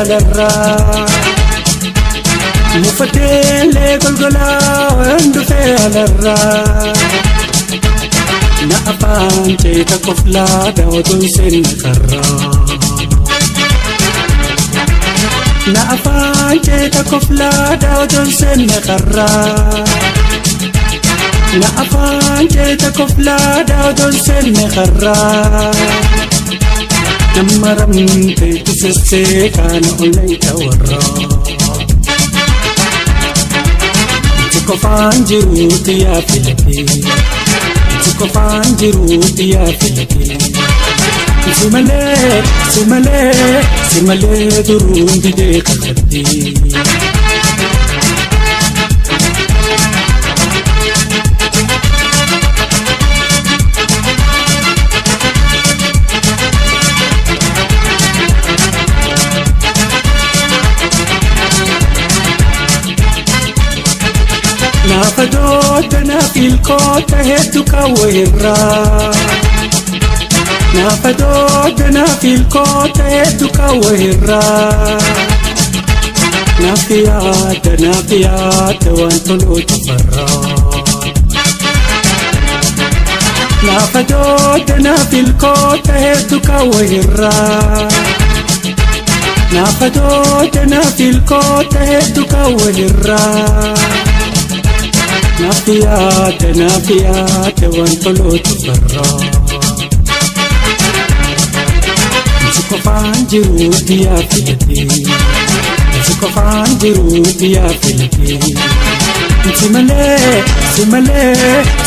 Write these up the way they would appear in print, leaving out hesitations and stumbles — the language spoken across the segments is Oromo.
على الراء مفتين لكل قلا وعنده في على الراء نأفان جيتا كفلا داودون سن كرا نأفان جيتا كفلا داودون سن كرا نأفان جيتا كفلا داودون سن كرا نمرم تيتو سسي كان أولي تورا Kofan jiruti ya filati, kofan jiruti ya filati. Simale durundi de kakati. نافدودنا في الكوتا هدوك وهرا نافدودنا في الكوتا هدوك وهرا نافيات وانتلو تفرا نافدودنا في الكوتا هدوك وهرا نافدودنا في الكوتا هدوك وهرا نافيات وانتلو تفرا كفان جروتي يا فلتي كفان جروتي يا فلتي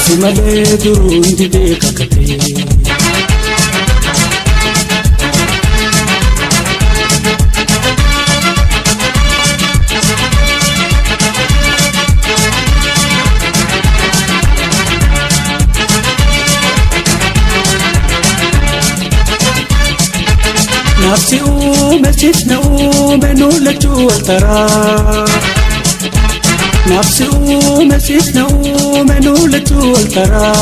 سمالي درون دي ككتي نفسي مسيتنا منولة والترى نفسي مسيتنا منولة والترى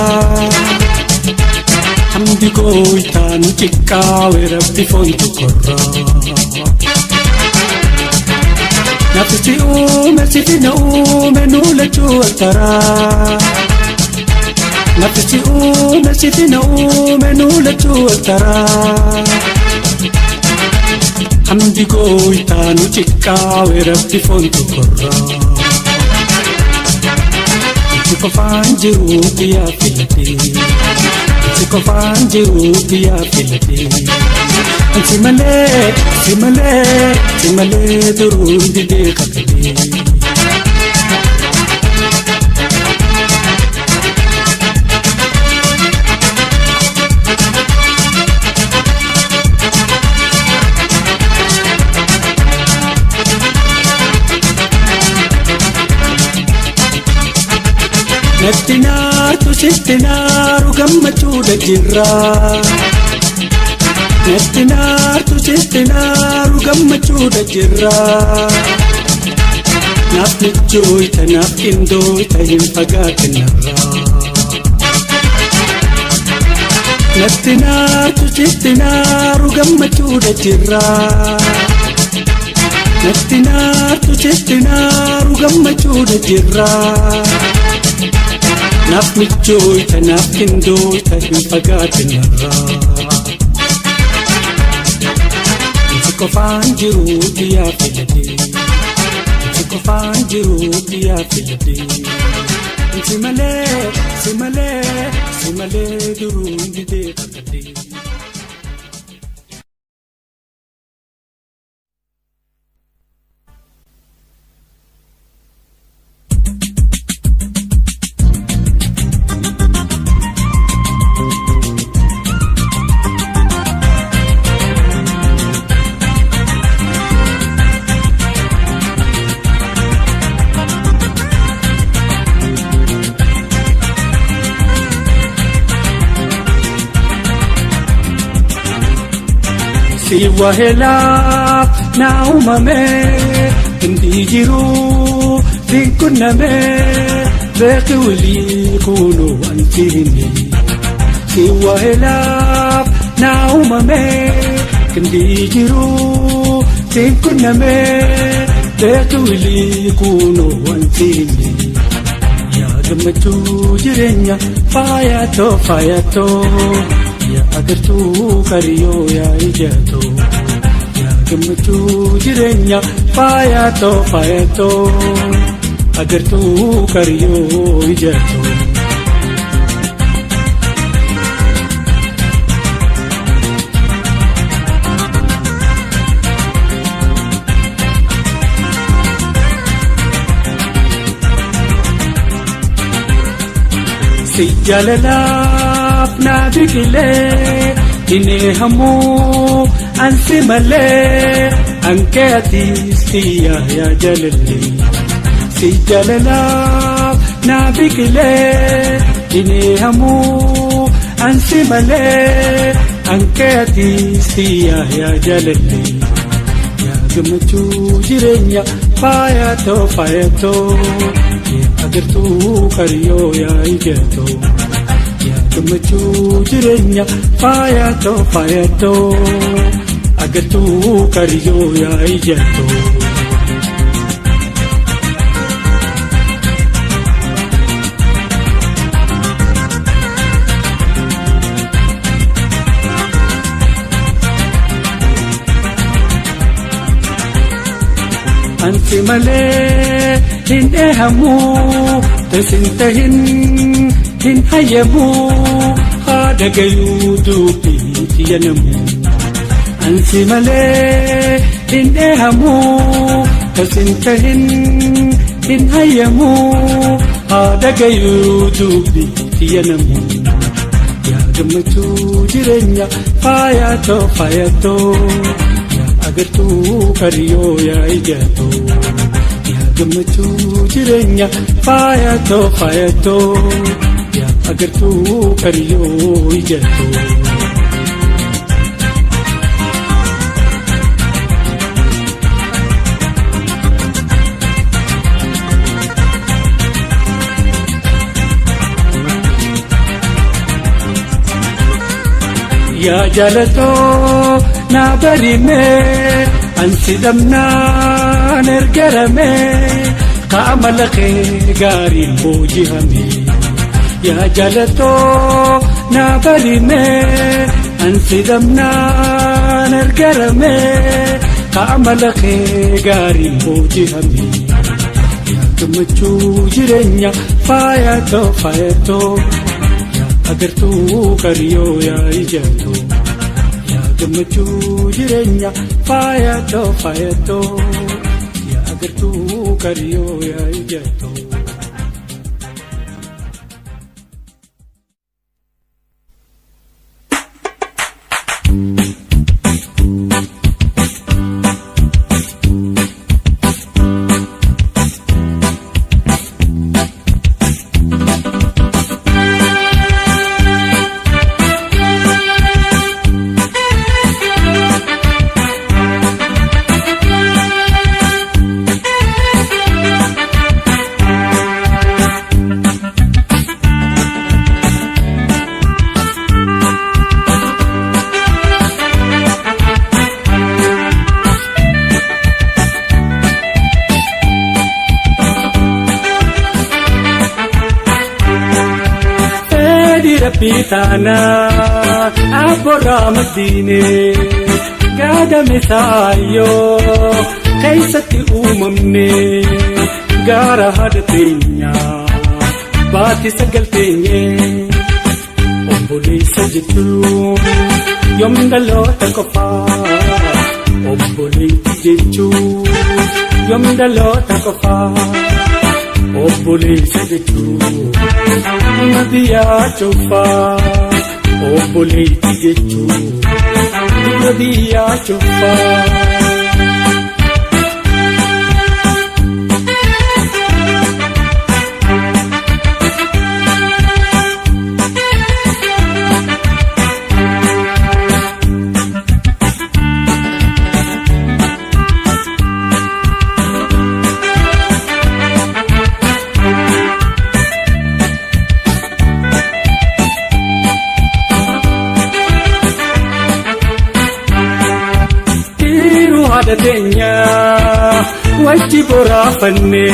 حمدي قويتان كيكا وربي فونتو كرا نفسي مسيتنا منولة والترى نفسي مسيتنا منولة والترى حمدي قويتان وشكا وربي فونتو كرا كفان جروتي يا فلتي كفان جروتي يا فلتي سمالي درون دي ككتي نتنار تشتنار وقمتو دجرا نتنار تشتنار وقمتو دجرا نافنك جويتا نافكين دويتا ينفقات النرا نتنار تشتنار وقمتو دجرا نتنار تشتنار وقمتو دجرا نافنك جويتا نافكين دويتا ينفقات النرا كفان جروتي يا فلتي كفان جروتي يا فلتي سمالي درون دي ككتي Si wahela na umame hindi jiru dinkuname bequli kunu antini si wahela na umame hindi jiru wajjin qunnamee beektu wilii kunoo wantiini yaa gammachuu jireenya faayatoo yaa agartuu qariyoo yaa ijatoo yaa gammachuu jireenya faayatoo agartuu qariyoo ijatoo. Si jaalalaaf naa biqilee inni hamuu ansi malee ankee atiis yaa jaalallee. Si jaalalaaf naa biqilee inni hamuu ansi malee ankee atiis yaa jaalallee. Yaa gammachuu jireenya faayatoo. Agartuu qariyoo yaa ijatoo yaa gammachuu jireenya faayatoo agartuu qariyoo yaa ijatoo. Ansi malee hin eehamuu tasinta hin hayyamuu haadha gayuu dubbii xiyyanamuu. Ansi malee hin eehamuu tasinta hin hayyamuu haadha gayuu dubbii xiyyanamuu. Yaa gammachuu jireenya faayatoo agartuu qariyoo yaa ijatoo yaa gammachuu jireenya faayatoo yaa agartuu qariyoo ijatoo. Yaa jaalatoo naa barimee ansi dhabnaan ergaramee qaama laqee gaariin booji'amee. Yaa jaalatoo naa barimee ansi dhabnaan ergaramee qaama laqee gaariin booji'amee. Yaa gammachuu jireenya faayatoo agartuu qariyoo yaa ijatoo yaa gammachuu jireenya faayatoo yaa agartuu qariyoo yaa ijatoo. Pitana aborra madine gada misayo kaisati umamne gara hadatenya bati sagaltenye ombole sajitu yom dalo takopa ombole tijechu yom dalo takopa ombole sajitu Nabiya chufa ombole tijechu Nabiya chufa. تينيا وجي برافني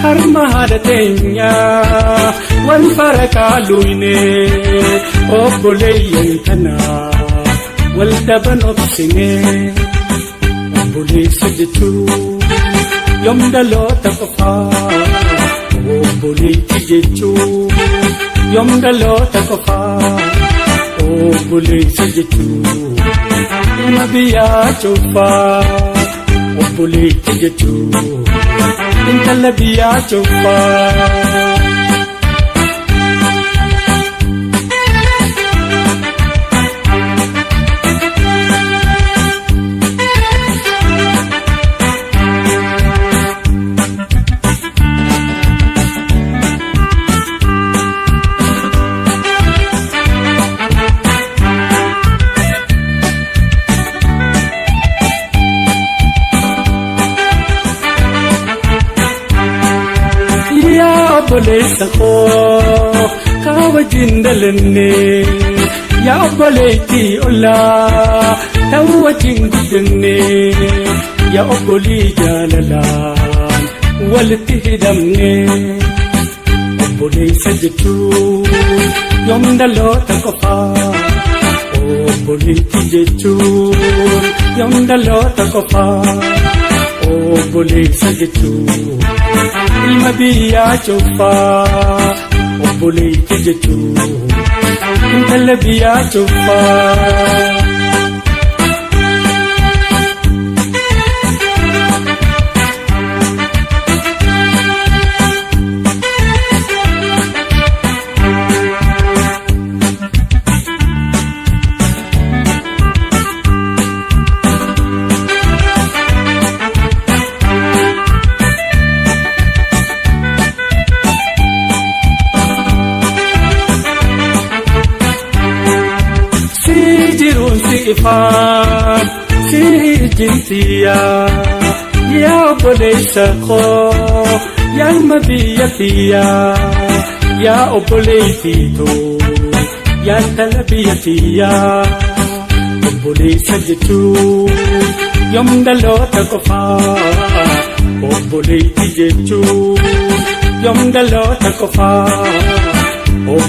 هرما هذا تينيا والفرق علويني أبولي ينتنا والدبن أبسيني أبولي سجتو يوم دلو تكفى أبولي تجتو يوم دلو تكفى أبولي سجتو نبيا شوفا أبولي تجتو انت نبيا شوفا بوليسكو كاوجين دلني يا بوليتي أولا توجين دلني يا بولي جاللان والتهدمني بولي سجتو يوم دلو تكفى بولي تجتو يوم دلو تكفى بولي سجتو المبيا شوفا وبولي تجتو انت اللي بيا شوفا إفان في جنسية يا بوليسكو يا المبيتية يا بوليتيتو يا تلبيتية بوليسجتو يوم دلو تكفى بوليتيجتو يوم دلو تكفى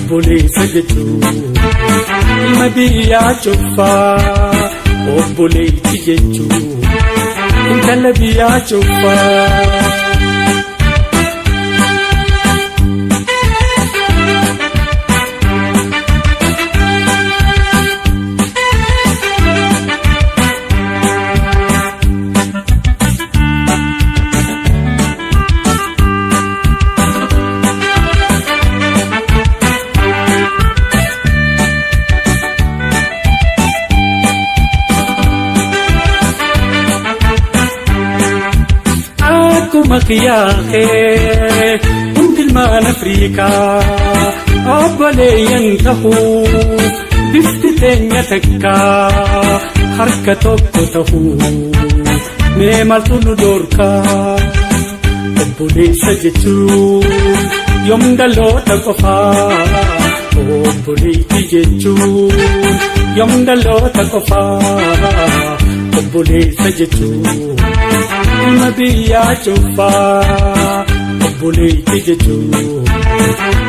بوليسجتو المبيا شوفا وبولي تجتو انت اللي بيا شوفا مكياخي انت المان افريكا أبلي ينتهو بفتتين يتكا حركتك تهو ميمالتون دوركا أبلي سجتو يوم دلو تكفا أبلي تجتو يوم دلو تكفا أبلي سجتو المبيا شوفا أبولي تجتو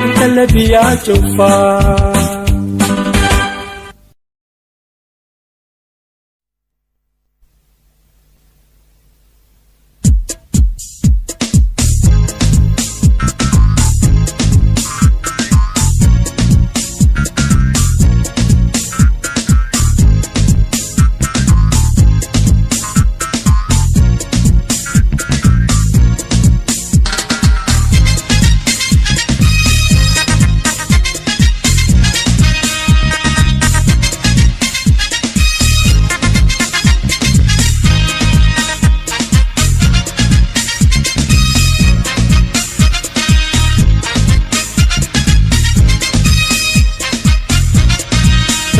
انت اللي بيا شوفا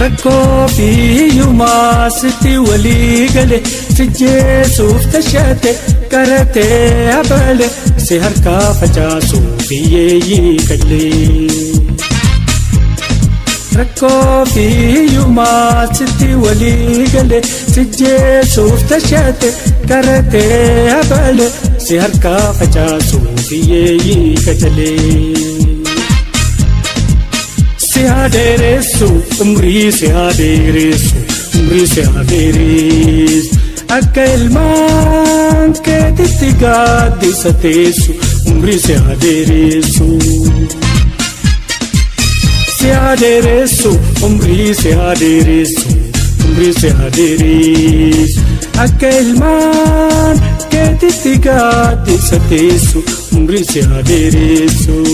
ركو بيوما ستي ولي قلي سجي سوف تشاتي كرتي أبالي سهر كافجا صوفي قلي ركو بيوما ستي ولي قلي سجي سوف تشاتي كرتي هبل سهركا فجاسو في كجلي سهادرسو عمري سهادرسو عمري سهادرس أكل مان كتتقاد ستيسو عمري سهادرسو سهادرسو عمري سهادرسو عمري سهادرس أكل مان كتتقاد ستيسو عمري سهادرسو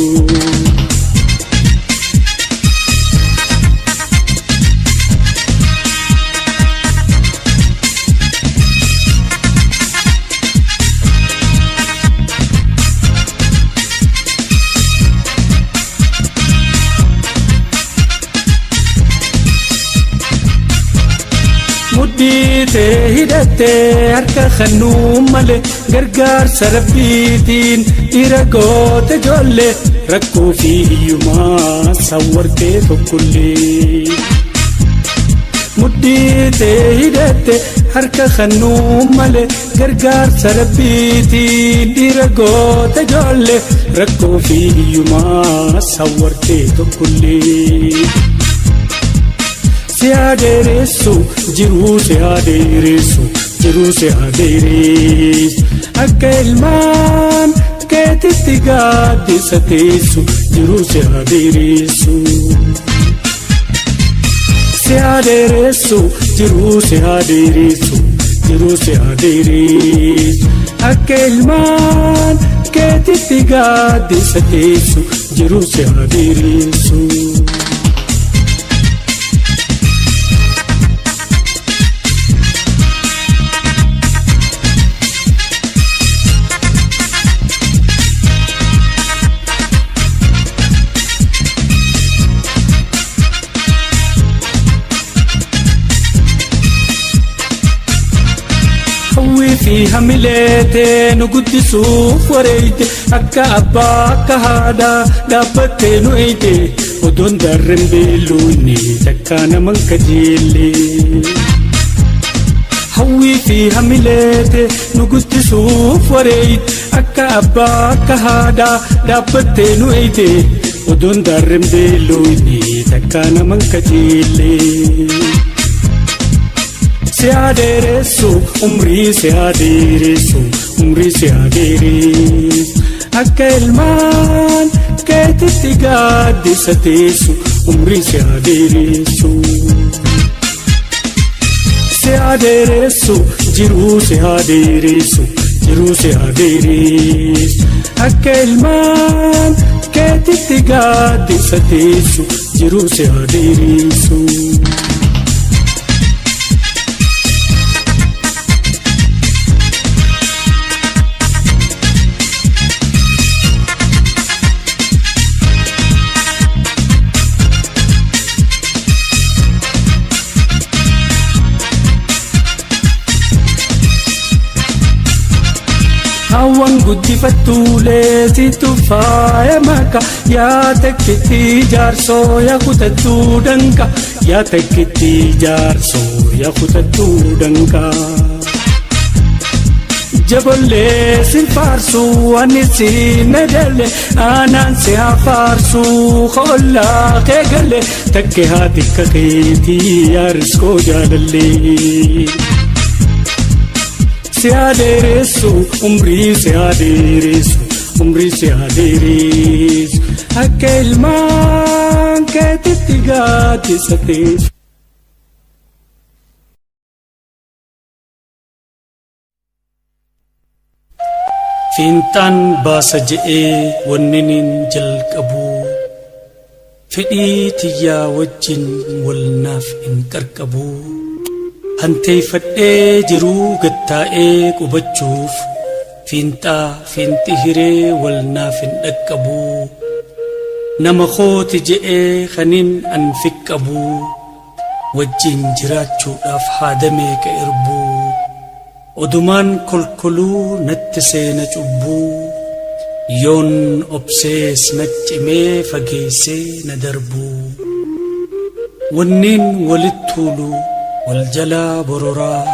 مديته هدته هركا خنوم ملي غرغار سربيتين إرقوت جولي ركو فيه يوما صورته كلي مديته هدته هركا خنوم ملي غرغار سربيتين إرقوت جولي ركو فيه يوما صورته كلي سيادرسو جرو سيادرسو جرو سيادرس أكل مان كتتقاد ستيسو جرو سيادرسو سيادرسو جرو سيادرسو جرو سيادرس أكل مان كتتقاد ستيسو جرو سيادرسو فيها مليتي نقدسو فريتي أكا أبا أكا هادا دابتي نويتي ودون درن بيلوني تكانا من كجيلي هوي فيها مليتي نقدسو فريتي أكا أبا أكا هادا دابتي نويتي ودون درن بيلوني تكانا من كجيلي سيادرسو عمري سيادرسو عمري سيادرس أكل مان كتتقاد ستيسو عمري سيادرسو سيادرسو جرو سيادرسو جرو سيادرس أكل مان كتتقاد ستيسو جرو سيادرسو هون قدي فتولي تفايا مكا يا تكتي جارسو يا خطتو دنكا يا تكتي جارسو يا خطتو دنكا جبلي سنفارسو أنسي ندلي أنا نسيها فارسو خلا كيقلي تكي هاتك خيتي يا رسكو جاللي سيادرسو عمري سيادرسو عمري سيادرس أكل مان كتتقاد ستيسو فينتان باسجئي وننين جلقبو فدي تيا وجن والناف انكركبو هنتي فدي جرو قطائي قبچوف فينتي هري والناف انكبو نمخوت جئي خنين انفكبو وجن جراتشو اف حادمي كإربو ودمان كلكلو نتسين جبو يون أبسيس نجمي فقيسي ندربو ونين ولدتولو والجلا برورا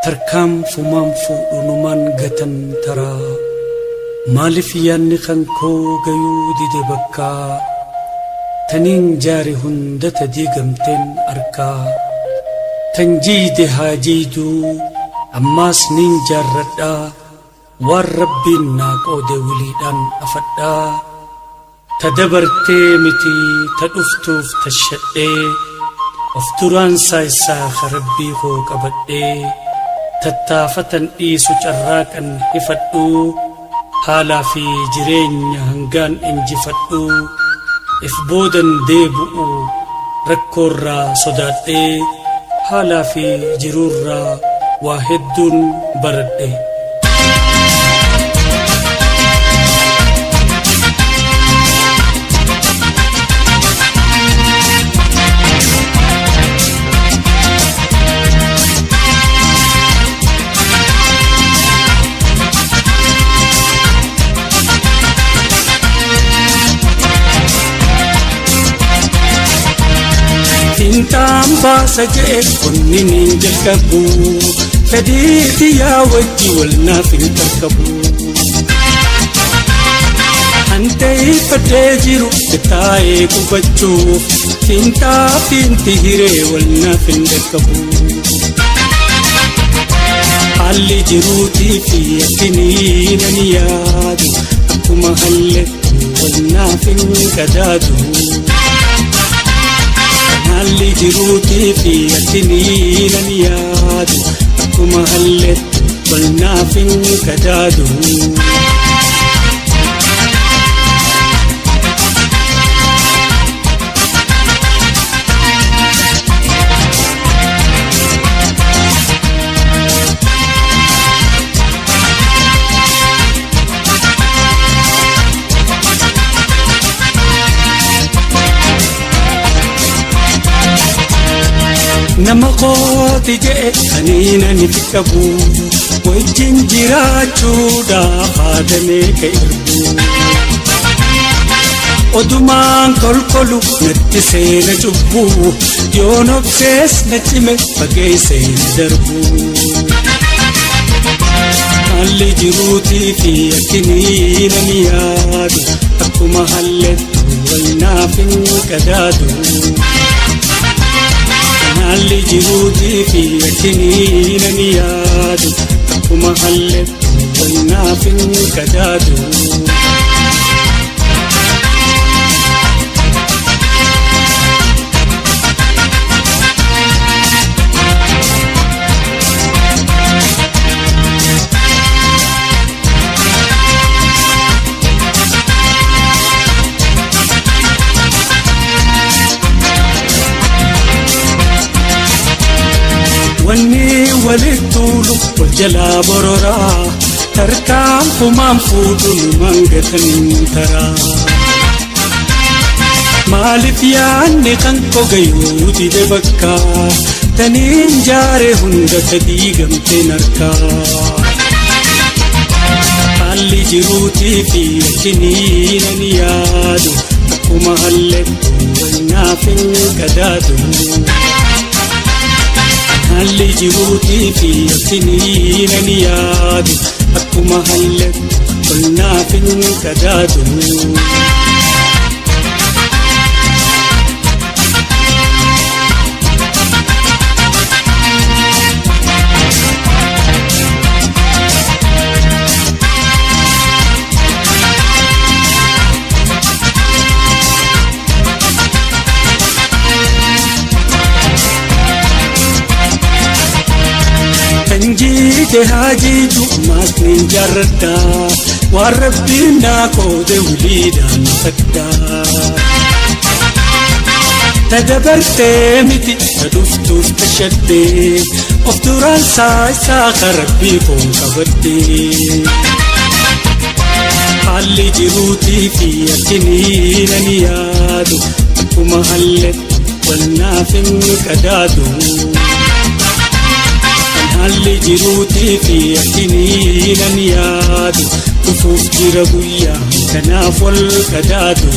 تركام فمام فؤنمان قتن ترى مالف ياني خنكو قيودي دبكا تنين جاري هندت ديقمتين أركا تنجيد هاجيدو أماس نين جاردا والرب ناقو دوليدان أفدا تدبرتي متي تدفتوف تشدي افتران سايسا خربي خو قبدي تتافتن إيسو جراكن هفتو حالا في جرين هنغان انجفتو إفبودن ديبؤو ركورا صداتي حالا في جرورا واحدن بردي Intaan baasa jee kunni niin jalqabu fedhiiti yaa wajji wal naaf hin qaqqabu. Antee fadhee jiru bitaa'ee qubachuuf fintaa finti hiree wal naaf hin qaqqabu. Haalli jiruutii fi akkinii nan yaadu akkuma halleetti wal naaf hin qadaadu. Haalli jiruutii fi akkinii nan yaadu akkuma halleetti wal naaf hin qadaadu. Nama kooti jee kaniina ni fikkabu wajjin jiraachuudhaaf haadamee ka'irbu. Odumaan kolkolu natti seena cubbu yoon obsees na cime fageessee na darbu. Haalli jiruutii fi akkinii nan yaadu akkuma halleetti wal naaf hin qadaadu. Haalli jiruutii fi akkinii nan yaadu akkuma halleetti wal naaf hin qadaadu. Wanni walittulu wajjala borora tarkaan fumaan fuudhun mangatan taraa. Maaliif yaanni kan kogayuu dide bakka taniin jaare hunda sadii gamteen harkaa. Haalli jiruutii fi akkinii nan yaadu akkuma halleetti wal naaf hin qadaadu. Haalli jiruutii fi akkinii nan yaadu akkuma halleetti wal naaf hin qadaadu. Tanjiite haajiitu maasniin jaarraddaa waan rabbiin naa qoode uliidhaan faddaa. Tadabartee miti taduftuuf tashaddee of duraan saayisaa kan rabbii koo qabaddee. Haalli jiruutii fi akkinii nan yaadu akkuma halleetti wal naaf hin qadaadu. Haalli jiruutii fi akkinii nan yaadu dhufuuf jira guyyaa kanaaf wal qadaadu.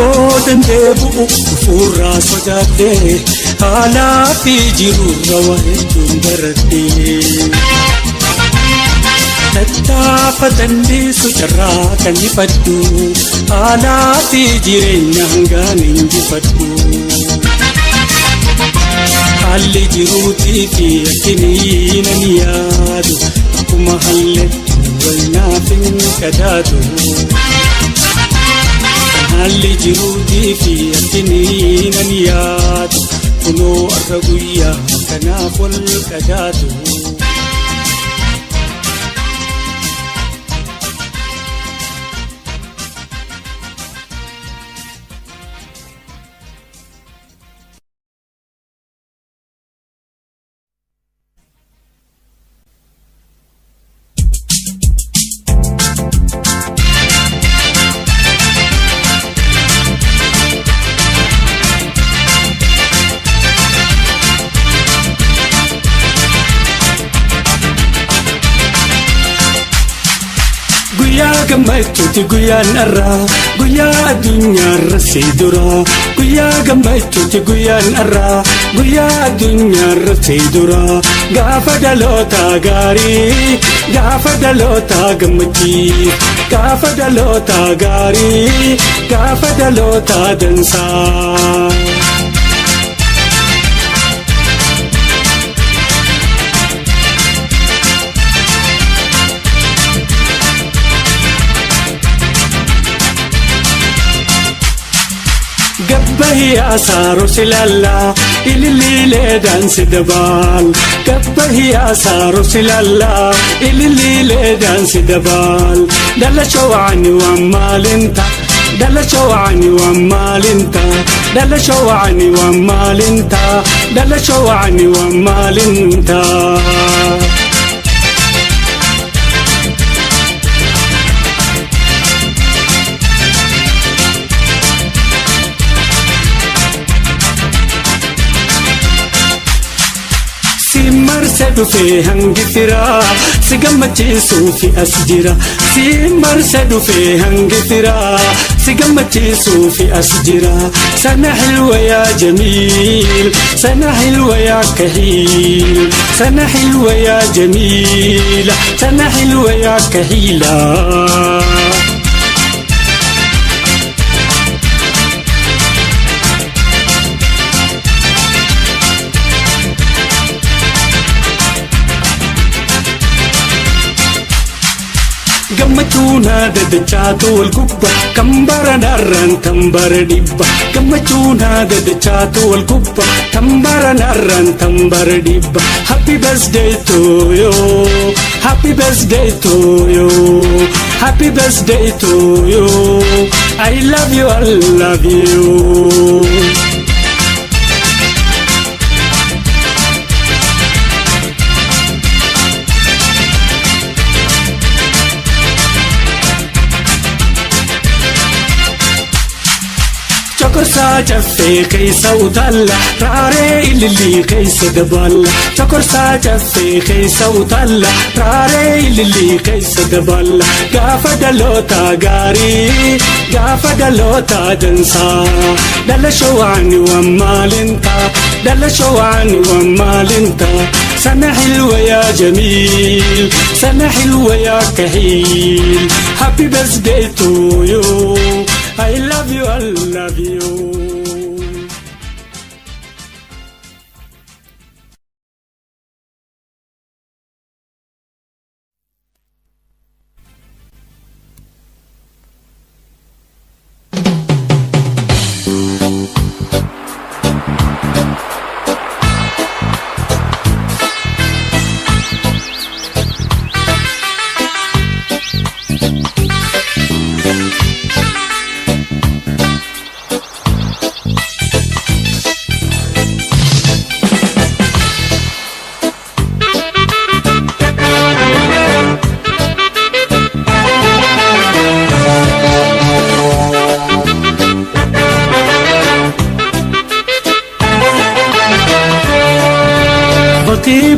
boodan deebi'u fuurraa sodaadhee haalaa fi jirurra waa hedduun baradhee tattaaffatan dhiisu carraa kan ifadhu haalaa fi jireenya hangaan injifadhu haalli jiruutii fi akkinii nan yaadu akkuma halletti walnaaf hin qadaadu haalli jiruutii fi akkinii nan yaadu kunoo arra guyyaa kanaaf wal qadaadu. Guyyaa gammachuuti guyyaan arraa guyyaa addunyaarra seedura guyyaa gammachuuti guyyaan arraa guyyaa addunyaarra seedura gaafa dhaloota gaarii gaafa dhaloota gammachiis gaafa dhaloota gaarii gaafa dhaloota dansaa. Gabbahi asaaru silalla ililiilee daansi dabaal Gabbahi asaaru silalla ililiilee daansi dabaal Dhalachoo waani waan maalinta Dhalachoo waani waan maalinta Dhalachoo waani waan maalinta Dhalachoo waani waan maalinta. Marse dhufee hangi firaa si gammachiisuu fi as jira si marse dhufee hangi firaa si gammachiisuu fi as jira sana hilwa yaa jamiil sana hilwa yaa kahiil sana hilwa yaa jamiila sana hilwa yaa kahiila. Gammachuuna dadachaatu wal gubba kambara narraan tambara dhibba gammachuuna dadachaatu wal gubba kambara narraan tambara dhibba happy birthday to you happy birthday to you happy birthday to you I love you I love you. Chokorsaa caffee keessa utalla raaree ilillii keessa daballa Chokorsaa caffee keessa utalla raaree ilillii keessa daballa gaafa dhaloota gaarii gaafa dhaloota dansaa dhalashoo waani waan maalinta dhalashoo waani waan maalinta sana hilwa yaa jamiil sana hilwa yaa kahiil happy birthday to you I love you, I love you.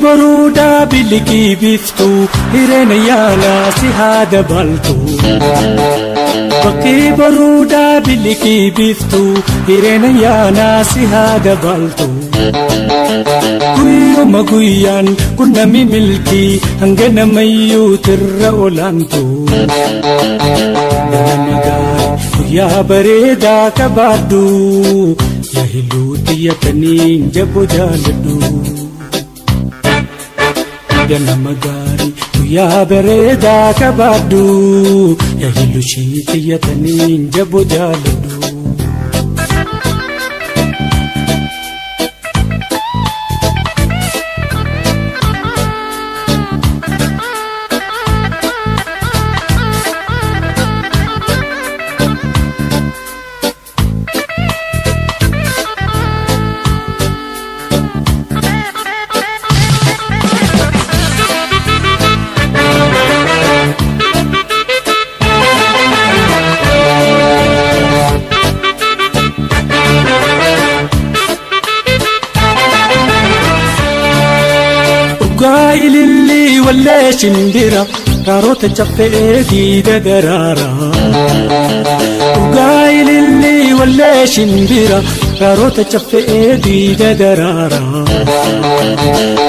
Baruudaa bilikii biftuu hireena yaalaa si haada baltuu Bakkee baruudaa bilikii biiftuu hireena yaanaa si haa dabaltu. Guyyuma guyyaan qunnami milkii hanga namayyuu tirra olaantu. Ganama gaarii guyyaa bareedaa qabaadhu yaa hiluu xiyyatanii jaboo jaaladhu. Ganama gaarii guyyaa bareedaa qabaadhu yaa hiluu xiyyatanii jaboo jaaladhu. Ililli wallee shindira kaarota caffee diida daraara. Dhugaa ililli wallee shindira kaarota caffee diida daraara.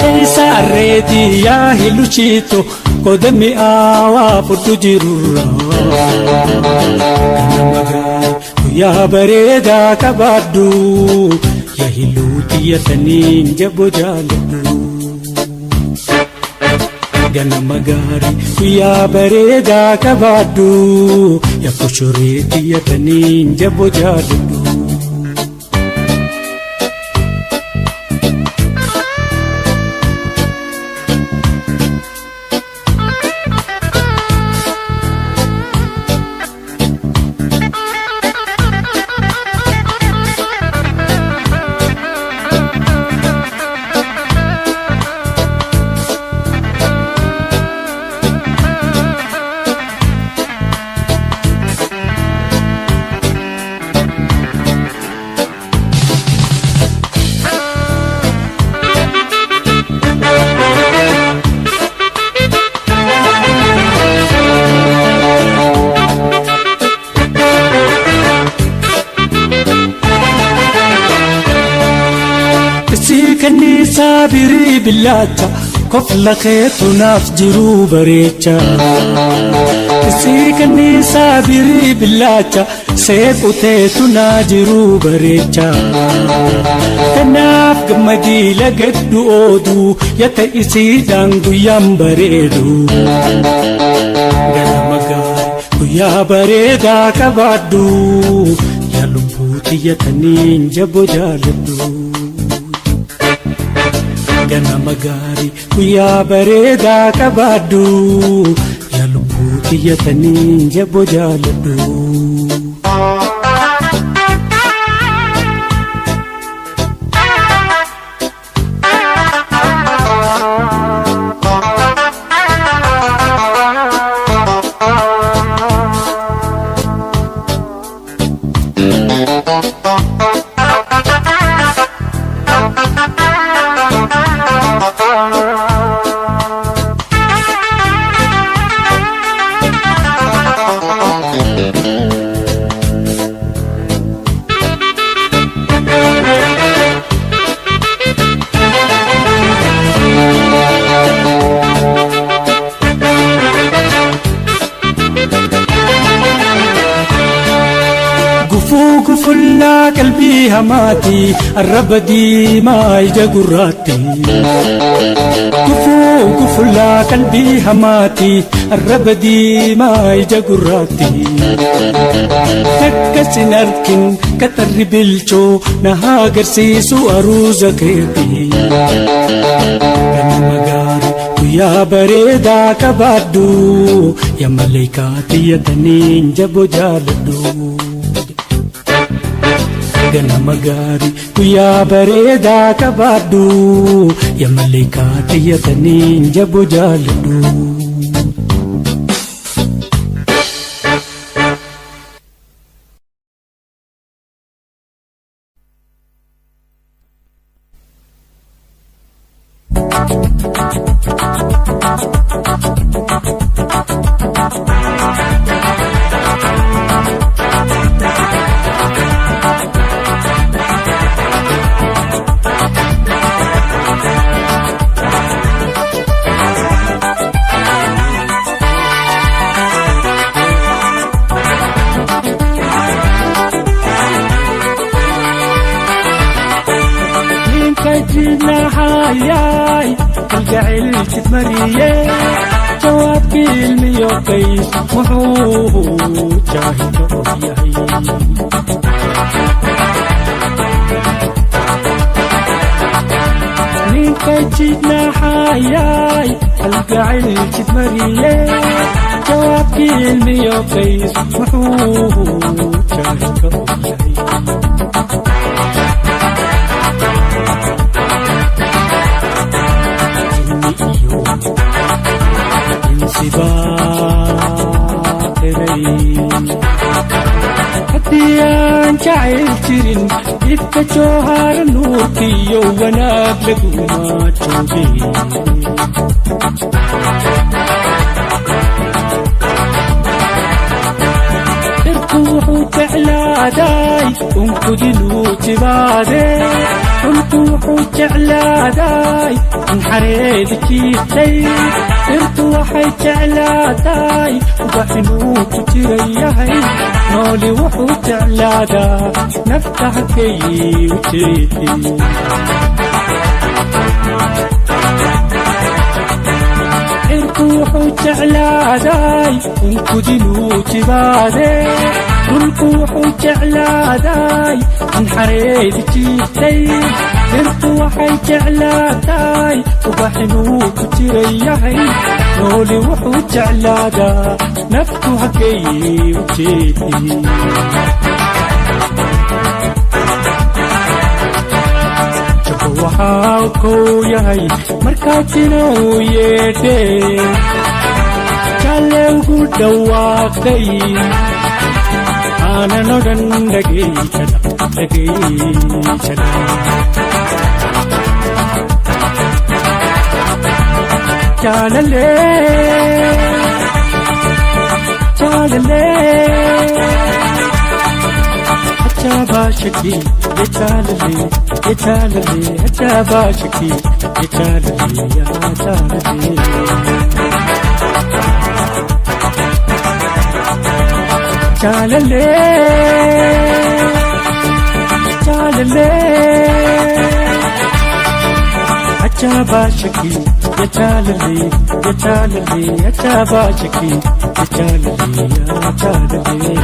Keessa arreetii yaa hilu chiito koda mi'aawaa fudhu jirurra. Ganama gaarii guyyaa bareedaa qabaadhu yaa hiluu xiyyatanii jaboo jaaladhu. Ganama gaarii guyyaa bareedaa qabaadhu yaa koshoree xiyyatanii jaboo jaaladhu. Kanniisaa birii billaacha kofla keetu naaf jiruu bareecha. Kanniisaa birii billaacha seequ teetu naa jiruu bareecha. Kanaaf gammadii lagaddu ooduu yata isiidhaan guyyaan bareedu. Ganama gaarii guyyaa bareedaa qabaadhu yaa lubbuu xiyyatanii jaboo jaaladhu. Ganama gaarii guyyaa bareedaa qabaadhu yaa lubbuu xiyyatanii jaboo jaaladhu. Gufullaa qalbii hamaati arraba diimaa ija gurraatti. Gufullaa qalbii hamaati arraba diimaa ija gurraatti. Takkasin arkin katarri bilchoo na agarsiisu aruuza keeti. Ganama gaarii guyyaa bareedaa qabaadhu yaa maleekaa xiyyatanii jaboo jaaladhu. Ganama gaarii guyyaa bareedaa qabaadhu yaa maleekaa xiyyatanii jaboo jaaladhu. جينا حياي الجعل تتمريه جواب الميوقيس وحوه جاهد ربيعي نينك جينا حياي الجعل تتمريه جواب الميوقيس وحوه جاهد ربيعي حديان جعل جرين إفكا جوهر نورتي وناك لقوما جوبي ارتوحوا تعلى داي انقدلوا تبادي ارتوحوا تعلى داي انحريد كيفتي ارتوحي تعلى داي وبحنو كتريهي نولي وحو تعلى دا نفتح كي وتيتي ارتوحوا تعلى داي انقدلوا تبادي ارتوحوا تعلى داي انحريد كيفتي ارتوحي تعلى داي وبحنو كتريهي نولي وحو تعلى دا نفتح كي وتيتي waxaa kuu yahay markaadina uu yeedhee jaalle ugu dhawaaqay aanan odhan dhageysana jaalale باشكي يتاللي حتى باشكي يتاللي يا تاللي تاللي حتى باشكي يتاللي حتى باشكي يتاللي يا تاللي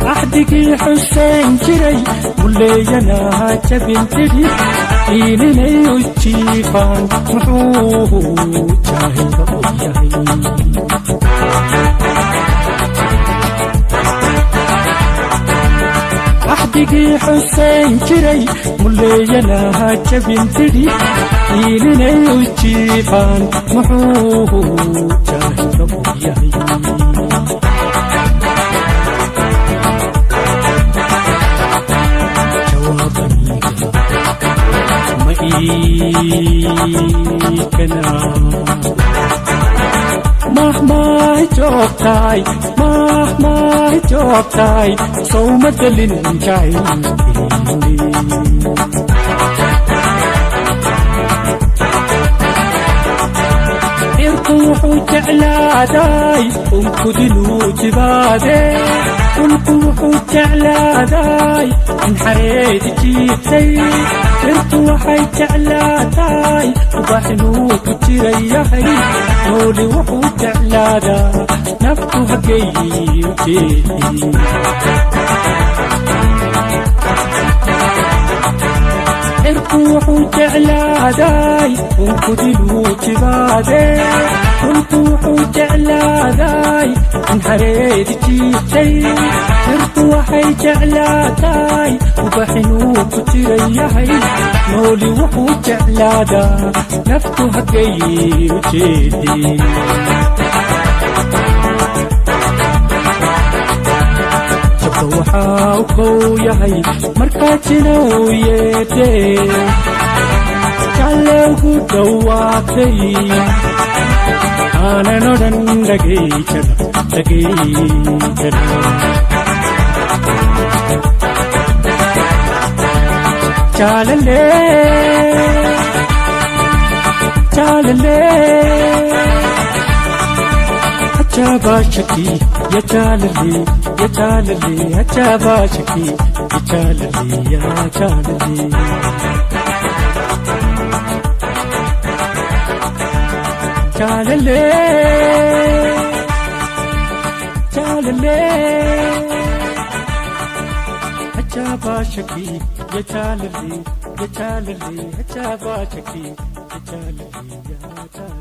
عهدك حسين جري ولينا جبين تدي إليني وجيفان محوه جاهل ربيعي عهدك حسين جري ولينا جبين تدي إليني وجيفان محوه جاهل ربيعي مهما جوبتاي صومة للجاي ارتوحوا تعلى داي انقدلوا جبادي ارتوحوا تعلى داي انحريد جيتي ارتوحي تعلى داي وبحنو كتريهي نولي وحو تعلى دا نفتح كي وتيتي ارتوحوا تعلى داي انقدلوا جبادي ارتوحوا تعلى داي انحريد جيتي ارتوحي تعلى داي وبحنو كتريهي نولي وحو تعلى دا نفتح كي وتيتي waxaa kuu yahay markaadina uu yeedhee jaalle ugu dhawaaqay aananoodhan dhageeychadha Chalalee Achaba shaki ya chalalee Achaba shaki ya chalalee Achaba shaki ya chalalee Achaba shaki ya chalalee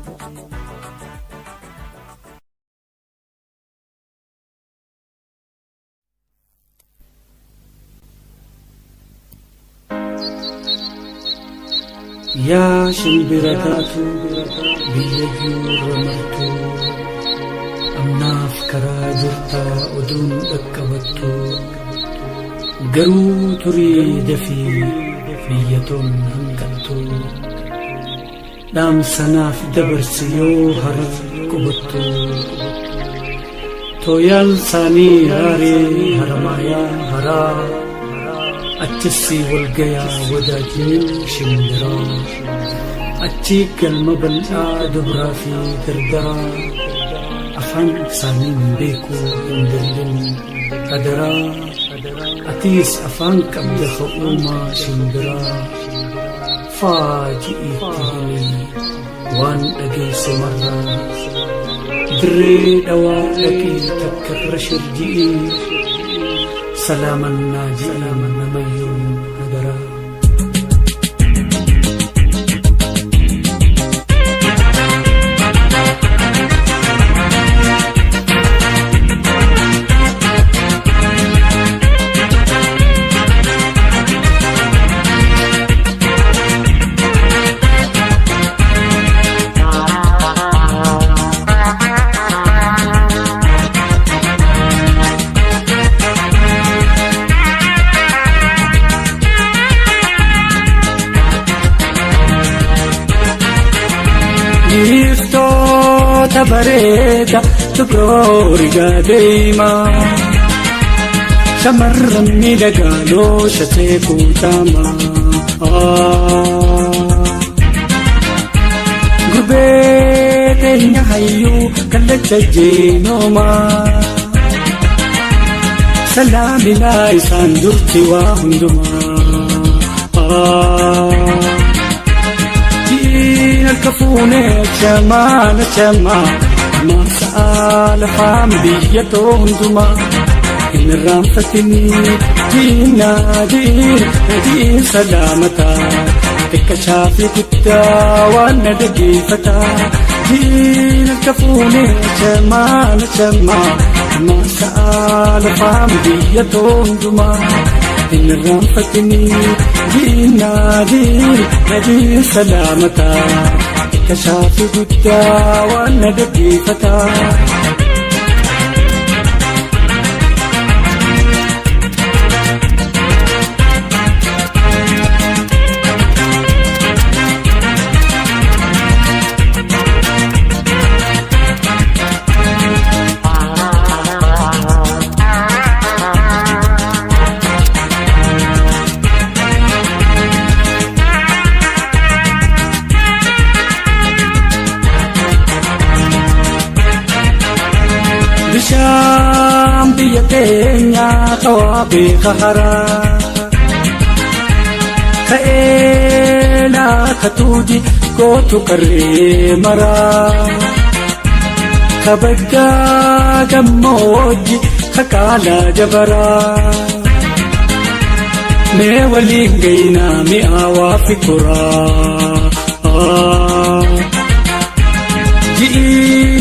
Yaa shimbira taatu biyya yuurra martu amnaaf karaa jirtaa oduun dhaqqabattu garuu turii dafii biyya toon hanqattu dhaamsanaaf dabarsi yoo harar qubattu tooyaan saanii raaree haramaayaa haraa Achisi walgaya wadaajin shimbira achi galma bal'aa dubraa fi dardara afaan isaaniin beeku hin dallin adara atiis afaan qabda ha'uumaa shimbira faaji'iitti himi waan dhageesse marra dirree dhawaa dhaqii takkarra shirji'ii سلاما ناجيا نمي هدرا Iftoota bareeda tukoorigaa deema shamarran miidhagaa looshatee kuutama gurbee teenya hayyuu kallacha jeenooma salaaminaa isaan durti waa hundumaa Kafune chama ma sa'ala fam biyato hunduma in ramfatini din salamata tikashafi kutta wana dagifata din kafune chama ma sa'ala fam biyato hunduma in ramfatini din salamata كشافي قدا وانا دقيفتا Bisham biyya keenya tawaabii kaharaa ka'eela katuuji gootu qarree maraa kabajjaa gammoojji kakaala jabaraa mee waliin gaynaa mi'aawaa fi kuraa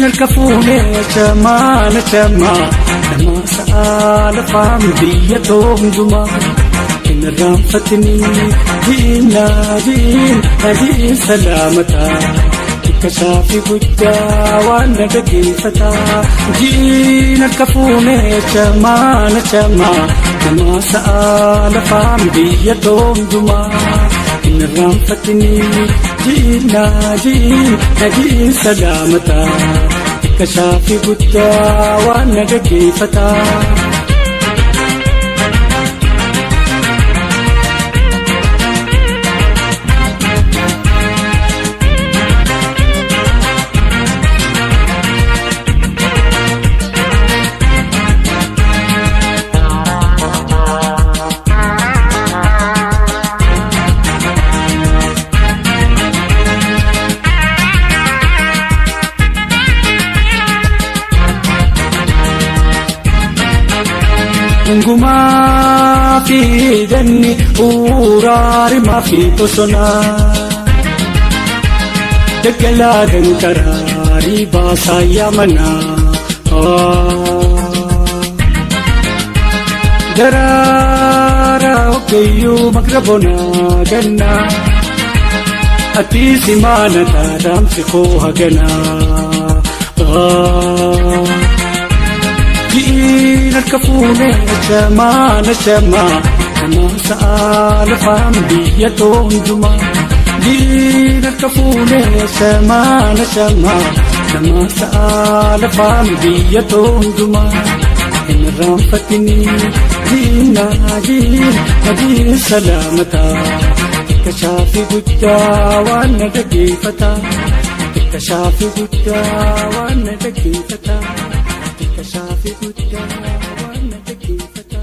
الكفونة شما نما سأل فام بيتهم جما إن الرامفتني دينا هذه سلامتا كشافي بجا وانا دقيفتا جينا الكفونة شما نما سأل فام بيتهم جما إن الرنفتني جئنا نجي سلامتا كشافي قدا وانا كيفتا Guma fi janni urari ma fi tosona Degalagan karari basaya mana Darara okayu magrabona ganna Ati simana tadam sikho hagana الكفونة نشما كما سأل فهم بيتون جمع دين الكفونة نشما كما سأل فهم بيتون جمع إن الرنفتني جين سلامتا كشافي قدا وانا دقيفتا كشافي قدا وانا دقيفتا كشافي قدا وانا دقيفتا